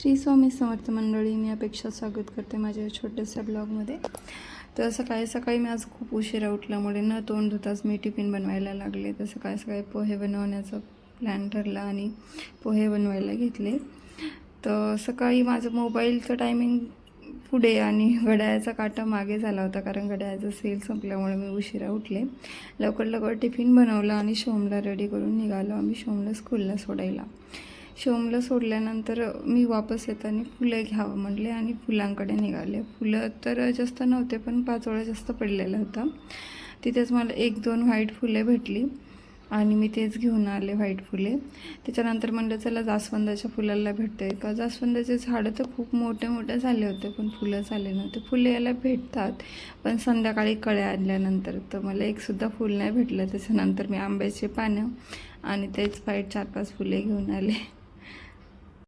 श्री स्वामी समर्थ मंडळी, मी अपेक्षा स्वागत करते माझ्या छोट्याशा ब्लॉगमध्ये. तर सकाळी सकाळी मी आज खूप उशिरा उठल्यामुळे न तोंड धुताच मी टिफिन बनवायला लागले. तर सकाळी सकाळी पोहे बनवण्याचा प्लॅन ठरला आणि पोहे बनवायला घेतले. तर सकाळी माझं मोबाईलचं टायमिंग पुढे आणि घड्याळाचा काटा मागे झाला होता, कारण घड्याळाचं सेल संपल्यामुळे मी उशिरा उठले. लवकर लवकर टिफिन बनवला आणि शोमला रेडी करून निघालो आम्ही शोमला स्कूलला सोडायला. शोमला सोडल्यानंतर मी वापस येताना फुलं घ्यावं म्हटले आणि फुलांकडे निघाले. फुलं तर जास्त नव्हते, पण पाचोळा जास्त पडलेला होता. तिथेच मला 1-2 व्हाईट फुले भेटली आणि मी तेच घेऊन आले व्हाईट फुले. त्याच्यानंतर म्हणलं चला जास्वंदाच्या फुलाला भेटते का. जास्वंदाचे झाडं तर खूप मोठे मोठे झाले होते, पण फुलं झाले नव्हते. फुले याला भेटतात, पण संध्याकाळी कळ्या आणल्यानंतर तर मला एकसुद्धा फुल नाही भेटलं. त्याच्यानंतर मी आंब्याचे पानं आणि तेच व्हाईट 4-5 फुले घेऊन आले.